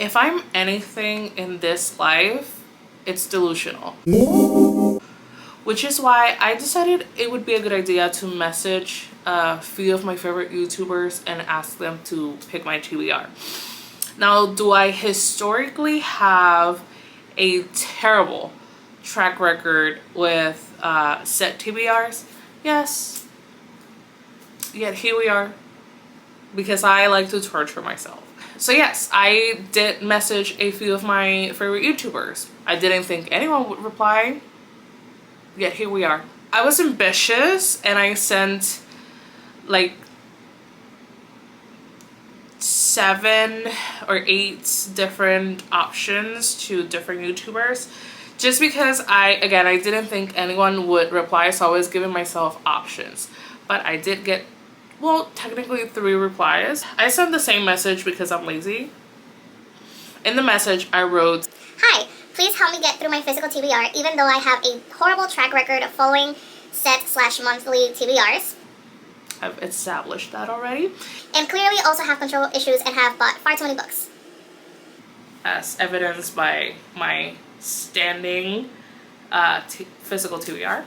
If I'm anything in this life, it's delusional. Which is why I decided it would be a good idea to message a few of my favorite YouTubers and ask them to pick my TBR. Now, do I historically have a terrible track record with set TBRs? Yes. Yet here we are, because I like to torture myself. So yes, I did message a few of my favorite YouTubers. I didn't think anyone would reply, yet here we are. I was ambitious and I sent like 7 or 8 different options to different YouTubers, just because I didn't think anyone would reply, so I was giving myself options. But I did get, well, technically 3 replies. I sent the same message because I'm lazy. In the message I wrote, "Hi, please help me get through my physical TBR even though I have a horrible track record of following set/monthly TBRs. I've established that already. And clearly also have control issues and have bought far too many books. As evidenced by my standing physical TBR.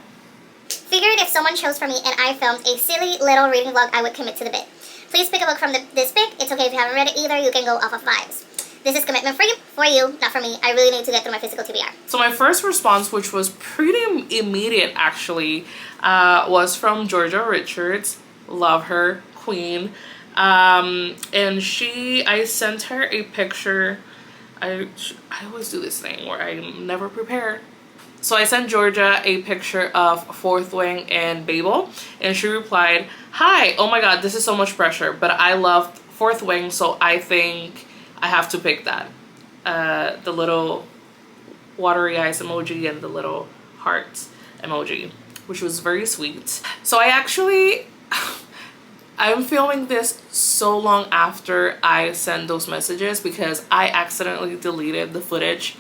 Figured if someone chose for me and I filmed a silly little reading vlog, I would commit to the bit. Please pick a book from this pick. It's okay if you haven't read it either. You can go off of vibes. This is commitment for you, not for me. I really need to get through my physical TBR." So my first response, which was pretty immediate actually, was from Georgia Richards. Love her, queen. And I sent her a picture. I always do this thing where I'm never prepared. So I sent Georgia a picture of Fourth Wing and Babel, and she replied, "Hi, oh my god, this is so much pressure, but I love Fourth Wing, so I think I have to pick that." The little watery eyes emoji and the little heart emoji, which was very sweet. So I'm filming this so long after I sent those messages because I accidentally deleted the footage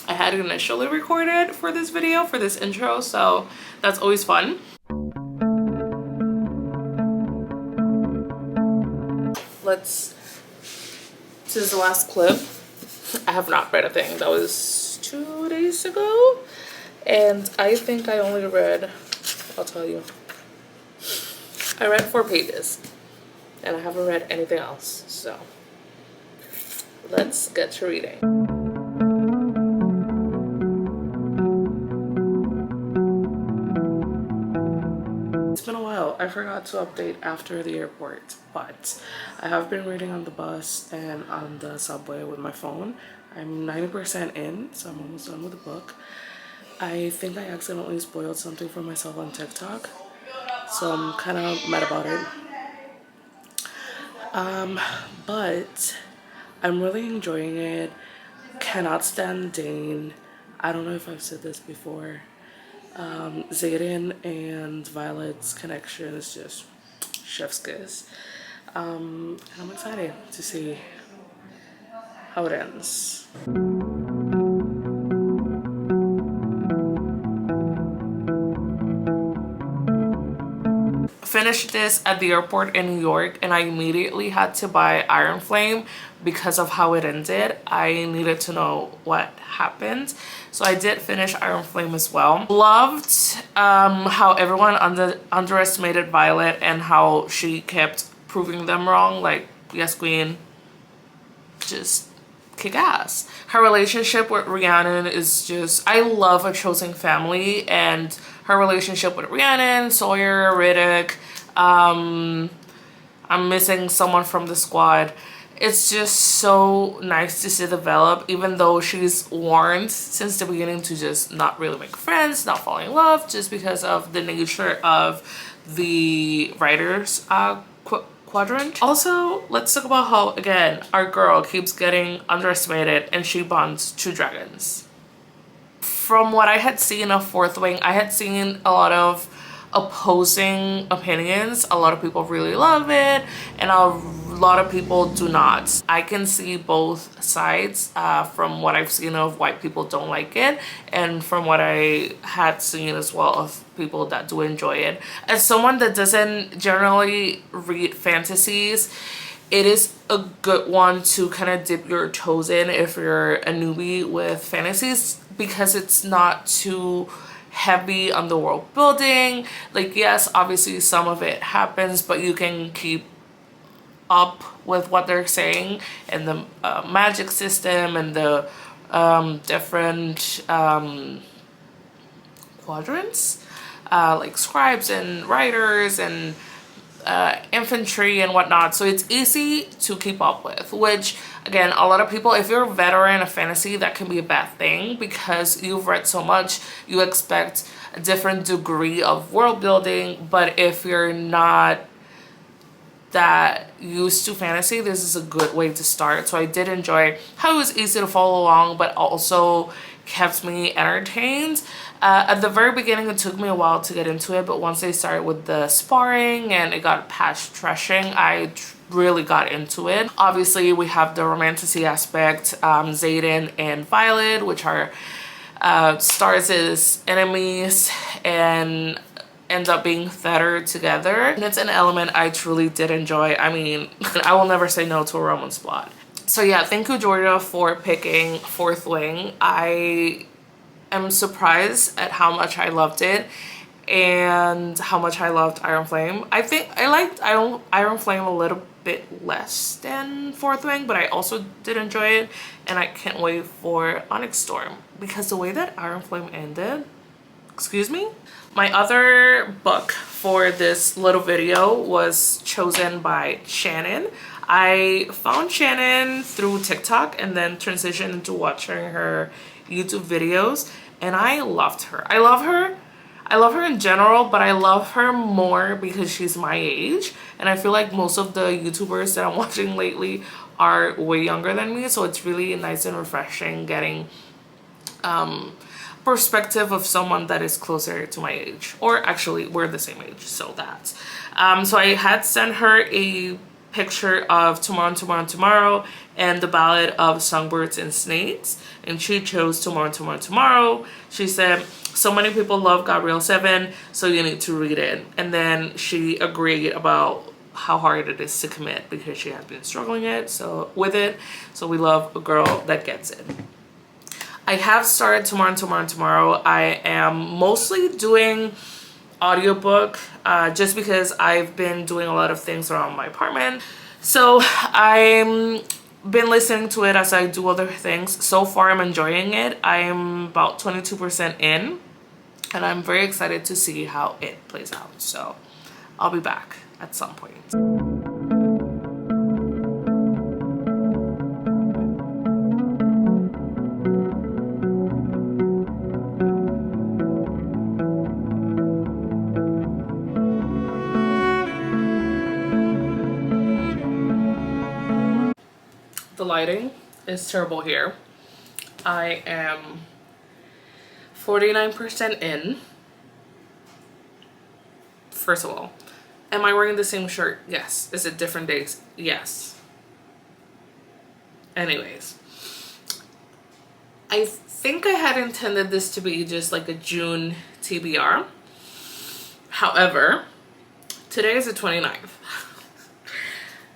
I had initially recorded for this video, for this intro, so that's always fun. This is the last clip. I have not read a thing. That was 2 days ago, and I think I only read, I'll tell you, I read 4 pages and I haven't read anything else, so let's get to reading. It's been a while. I forgot to update after the airport, but I have been reading on the bus and on the subway with my phone. I'm 90% in, so I'm almost done with the book. I think I accidentally spoiled something for myself on TikTok, so I'm kind of mad about it. But I'm really enjoying it. Cannot stand Dane. I don't know if I've said this before. Zayden and Violet's connection is just chef's kiss. And I'm excited to see how it ends. Finished this at the airport in New York, and I immediately had to buy Iron Flame because of how it ended. I needed to know what happened, so I did finish Iron Flame as well. Loved how everyone underestimated Violet and how she kept proving them wrong. Like, yes queen, just kick ass. Her relationship with Rhiannon is just, I love A Chosen Family, and her relationship with Rhiannon, Sawyer, Riddick, I'm missing someone from the squad. It's just so nice to see develop, even though she's warned since the beginning to just not really make friends, not fall in love, just because of the nature of the writers quadrant. Also, let's talk about how, again, our girl keeps getting underestimated and she bonds 2 dragons. From what I had seen of Fourth Wing, I had seen a lot of opposing opinions. A lot of people really love it and a lot of people do not. I can see both sides from what I've seen of why people don't like it, and from what I had seen as well of people that do enjoy it. As someone that doesn't generally read fantasies, it is a good one to kind of dip your toes in if you're a newbie with fantasies, because it's not too heavy on the world building. Like, yes, obviously some of it happens, but you can keep up with what they're saying and the magic system and the different quadrants, like scribes and writers and infantry and whatnot. So it's easy to keep up with, which again, a lot of people, if you're a veteran of fantasy, that can be a bad thing, because you've read so much, you expect a different degree of world building. But if you're not that used to fantasy, this is a good way to start. So I did enjoy how it was easy to follow along, but also kept me entertained. At the very beginning, it took me a while to get into it, but once they started with the sparring and it got past trashing, I really got into it. Obviously, we have the romanticy aspect, Xaden and Violet, which are stars as enemies and end up being better together. And it's an element I truly did enjoy. I mean, I will never say no to a romance plot. So yeah, thank you, Georgia, for picking Fourth Wing. I am surprised at how much I loved it and how much I loved Iron Flame. I think I liked Iron Flame a little bit less than Fourth Wing, but I also did enjoy it, and I can't wait for Onyx Storm, because the way that Iron Flame ended, excuse me. My other book for this little video was chosen by Shannon. I found Shannon through TikTok and then transitioned into watching her YouTube videos, and I loved her. I love her in general, but I love her more because she's my age, and I feel like most of the YouTubers that I'm watching lately are way younger than me, so it's really nice and refreshing getting perspective of someone that is closer to my age, or actually we're the same age, so that's so I had sent her a picture of Tomorrow and the Ballad of Songbirds and Snakes, and she chose Tomorrow. She said, so many people love Gabrielle 7, so you need to read it. And then she agreed about how hard it is to commit because she has been struggling with it, so we love a girl that gets it. I have started Tomorrow. I am mostly doing audiobook just because I've been doing a lot of things around my apartment. So I'm been listening to it as I do other things. So far, I'm enjoying it. I'm about 22% in, and I'm very excited to see how it plays out. So I'll be back at some point. The lighting is terrible here. I am 49% in. First of all, am I wearing the same shirt? Yes. Is it different days? Yes. Anyways, I think I had intended this to be just like a June TBR. However, today is the 29th.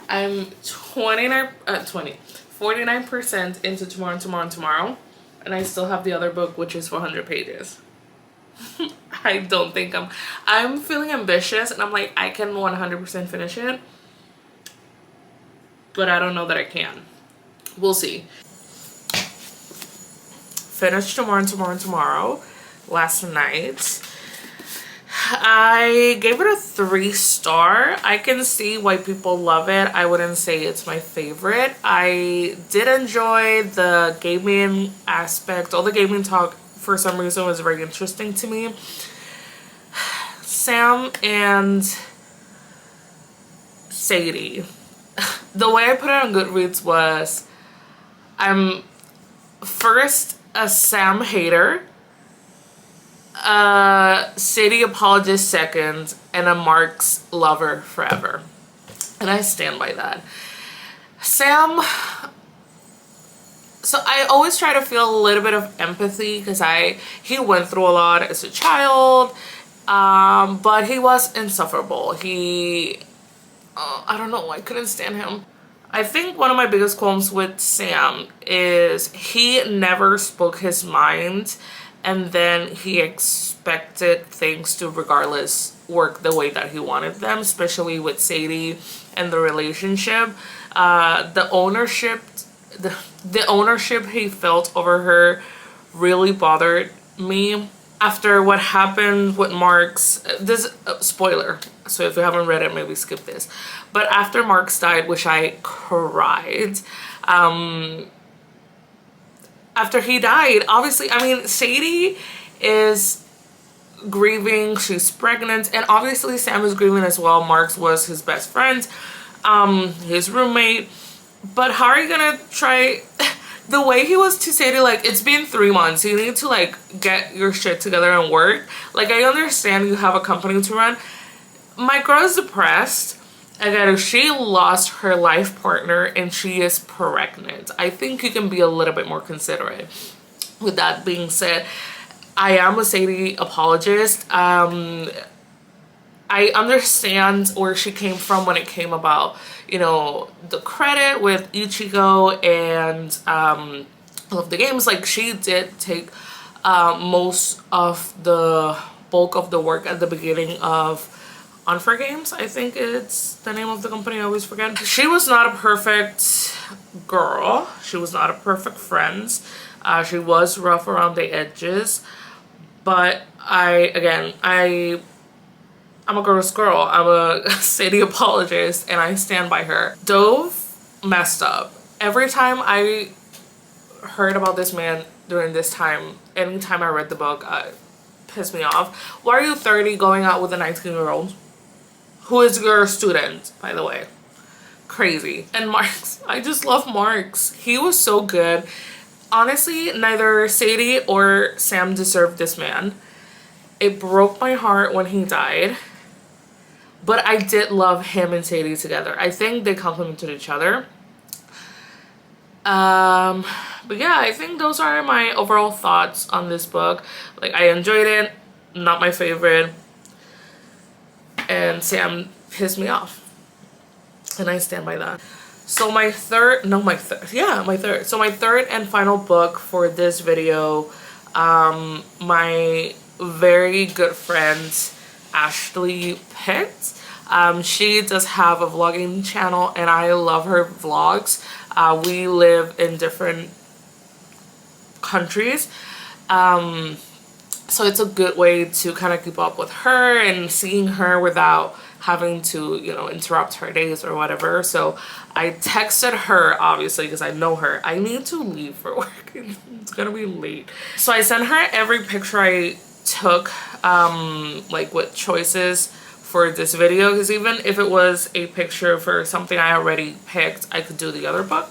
I'm 49% into Tomorrow, and I still have the other book, which is 400 pages. I don't think I'm feeling ambitious, and I'm like, I can 100% finish it, but I don't know that I can. We'll see. Finished Tomorrow last night. I gave it a 3-star. I can see why people love it. I wouldn't say it's my favorite. I did enjoy the gaming aspect. All the gaming talk for some reason was very interesting to me. Sam and Sadie. The way I put it on Goodreads was, I'm first a Sam hater, Sadie apologist second, and a Mark's lover forever. And I stand by that. Sam, so I always try to feel a little bit of empathy because he went through a lot as a child, but he was insufferable. I don't know, I couldn't stand him. I think one of my biggest qualms with Sam is he never spoke his mind, and then he expected things to regardless work the way that he wanted them, especially with Sadie and the relationship. The ownership, the ownership he felt over her really bothered me. After what happened with Mark's, this spoiler, so if you haven't read it, maybe skip this. But after Mark's died, which I cried, after he died, obviously, I mean, Sadie is grieving, she's pregnant, and obviously Sam is grieving as well. Mark's was his best friend, his roommate. But how are you gonna try? The way he was to Sadie, like, it's been 3 months, you need to like get your shit together and work. Like, I understand you have a company to run. My girl is depressed. Again, she lost her life partner and she is pregnant. I think you can be a little bit more considerate. With that being said, I am a Sadie apologist. I understand where she came from when it came about, you know, the credit with Ichigo and all of the games. Like, she did take most of the bulk of the work at the beginning of Unfair Games. I think it's the name of the company, I always forget. She was not a perfect girl. She was not a perfect friend. She was rough around the edges. But I'm a girl's girl. I'm a Sadie apologist, and I stand by her. Dove messed up. Every time I heard about this man during this time, anytime I read the book, pissed me off. Why are you 30 going out with a 19-year-old? Who is your student, by the way? Crazy. And Marks, I just love Marks. He was so good. Honestly, neither Sadie or Sam deserved this man. It broke my heart when he died. But I did love him and Sadie together. I think they complemented each other. But yeah, I think those are my overall thoughts on this book. Like, I enjoyed it. Not my favorite. And Sam pissed me off. And I stand by that. So my third and final book for this video, my very good friend Ashley picked. She does have a vlogging channel and I love her vlogs. We live in different countries, so it's a good way to kind of keep up with her and seeing her without having to, you know, interrupt her days or whatever. So I texted her, obviously, because I know her. I need to leave for work. It's gonna be late. So I sent her every picture I took, like with choices for this video, because even if it was a picture for something I already picked, I could do the other book.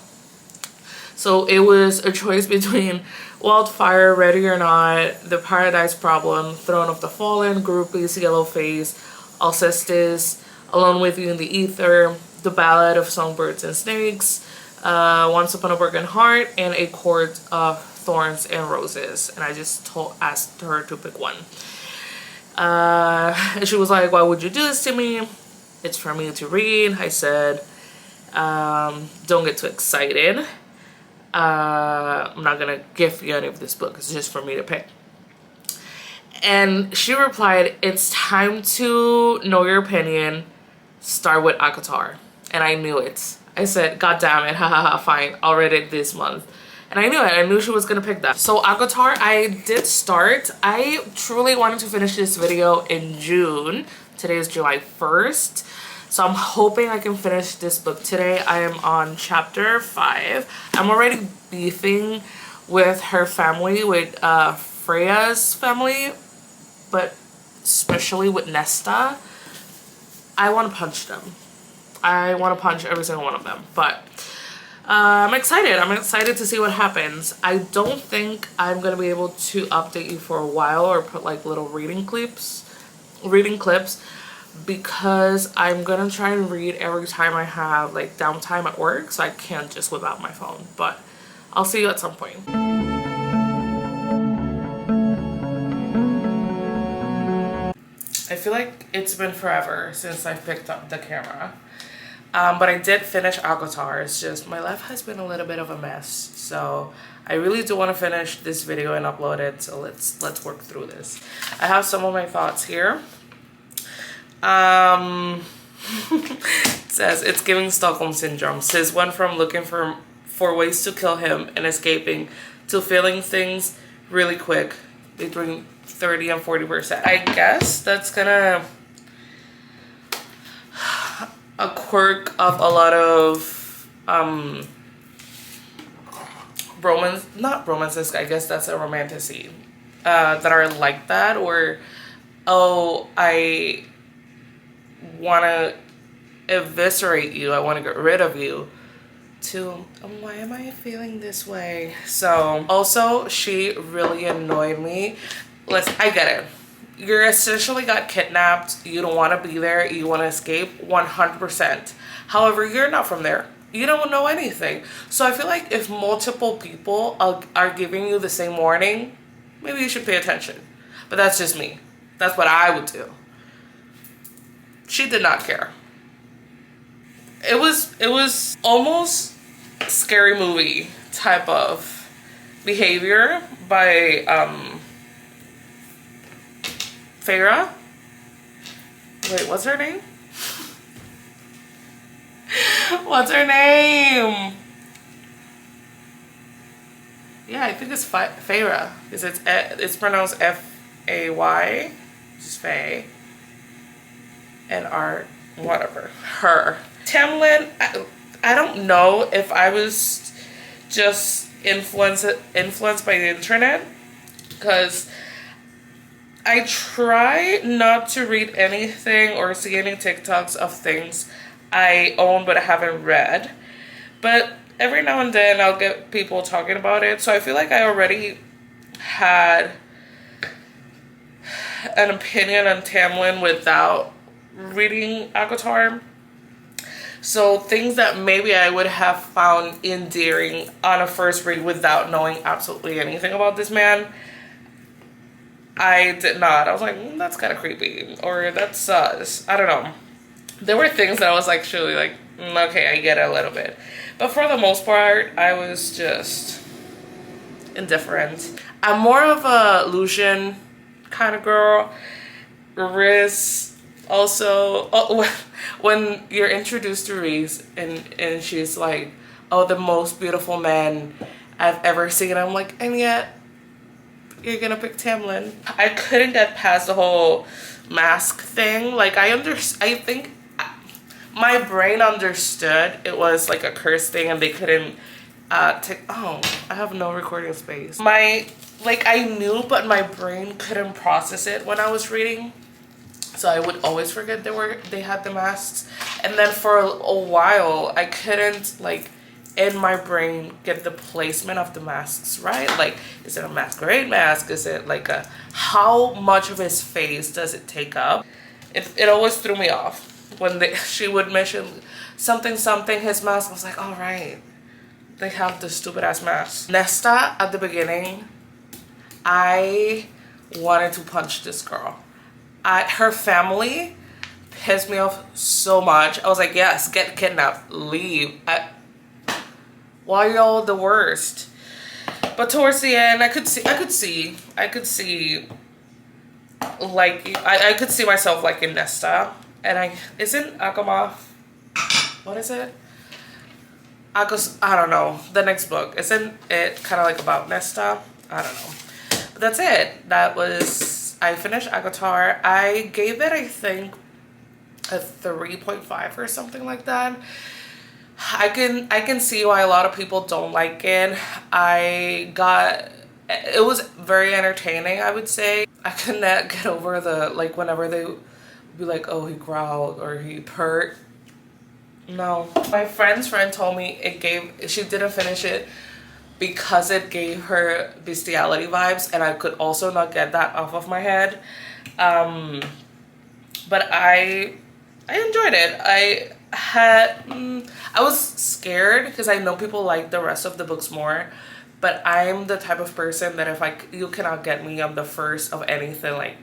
So it was a choice between Wildfire, Ready or Not, The Paradise Problem, Throne of the Fallen, Groupies, Yellow Face, Alcestis, Alone with You in the Ether, The Ballad of Songbirds and Snakes, Once Upon a Broken Heart, and A Court of Thorns and Roses. And I just asked her to pick one. And she was like, why would you do this to me? It's for me to read. I said, don't get too excited. I'm not gonna gift you any of this book. It's just for me to pick. And she replied, it's time to know your opinion. Start with Akatar. And I knew it. I said, God damn it, hahaha, fine. I'll read it this month. And I knew it. I knew she was gonna pick that. So Akatar, I did start. I truly wanted to finish this video in June. Today is July 1st. So I'm hoping I can finish this book today. I am on chapter 5. I'm already beefing with her family, with Freya's family, but especially with Nesta. I want to punch them. I want to punch every single one of them. But I'm excited. I'm excited to see what happens. I don't think I'm going to be able to update you for a while or put like little reading clips, because I'm gonna try and read every time I have like downtime at work, so I can't just whip out my phone. But I'll see you at some point. I feel like it's been forever since I picked up the camera. But I did finish Avatar. It's just my life has been a little bit of a mess. So I really do want to finish this video and upload it. So let's work through this. I have some of my thoughts here. It says it's giving Stockholm syndrome. Sis went from looking for ways to kill him and escaping to feeling things really quick between 30 and 40%. I guess that's gonna a quirk of a lot of not romances, I guess that's a romantasy that are like that, or oh, I want to eviscerate you, I want to get rid of you, to why am I feeling this way? So also, she really annoyed me. Listen, I get it. You're essentially got kidnapped. You don't want to be there. You want to escape 100%. However, you're not from there. You don't know anything. So I feel like if multiple people are giving you the same warning, maybe you should pay attention. But that's just me. That's what I would do. She did not care. It was almost scary movie type of behavior by Farah. Wait, what's her name? What's her name? Yeah, I think it's Farah. Because it's pronounced F-A-Y. Which is Faye. And R, whatever. Her. Tamlin, I don't know if I was just influenced by the internet. Because I try not to read anything or see any TikToks of things I own but I haven't read. But every now and then I'll get people talking about it. So I feel like I already had an opinion on Tamlin without reading Avatar. So things that maybe I would have found endearing on a first read without knowing absolutely anything about this man, I did not. I was like, that's kind of creepy, or that's sus. I don't know. There were things that I was actually like, okay, I get it a little bit. But for the most part, I was just indifferent. I'm more of a Lucian kind of girl. Riz also, when you're introduced to Riz and she's like, oh, the most beautiful man I've ever seen. I'm like, and yet you're gonna pick Tamlin. I couldn't get past the whole mask thing. Like I think my brain understood it was like a curse thing and they couldn't take, oh, I have no recording space. I knew, but my brain couldn't process it when I was reading. So I would always forget they had the masks. And then for a while, I couldn't, like, in my brain get the placement of the masks right. Like, is it a masquerade mask? Is it like how much of his face does it take up? It always threw me off when she would mention something his mask. I was like, all right, they have the stupid ass mask. Nesta, at the beginning, I wanted to punch this girl. Her family pissed me off so much. I was like, yes, get kidnapped, leave. Why y'all the worst? But towards the end, I could see like I could see myself like in Nesta. And isn't Akamath, what is it? I don't know, the next book, isn't it kind of like about Nesta? I don't know. But that's it. I finished Avatar. I gave it, I think, a 3.5 or something like that. I can see why a lot of people don't like it. It was very entertaining, I would say. I could not get over like whenever they would be like, oh, he growled or he purred. No. My friend's friend told me she didn't finish it because it gave her bestiality vibes, and I could also not get that off of my head. But I enjoyed it. I was scared because I know people like the rest of the books more, but I'm the type of person that if you cannot get me on the first of anything, like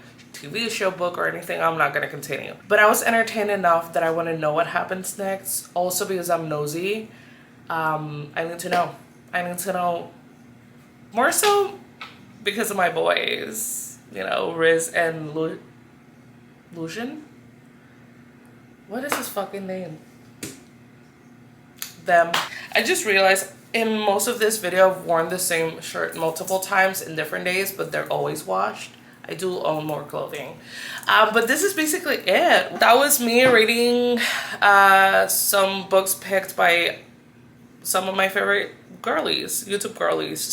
TV show, book, or anything, I'm not gonna continue. But I was entertained enough that I want to know what happens next. Also because I'm nosy. I need to know. I need to know more so because of my boys. You know, Riz and Lucian. What is his fucking name? Them. I just realized in most of this video I've worn the same shirt multiple times in different days, but they're always washed. I do own more clothing. But this is basically it. That was me reading some books picked by some of my favorite girlies, YouTube girlies.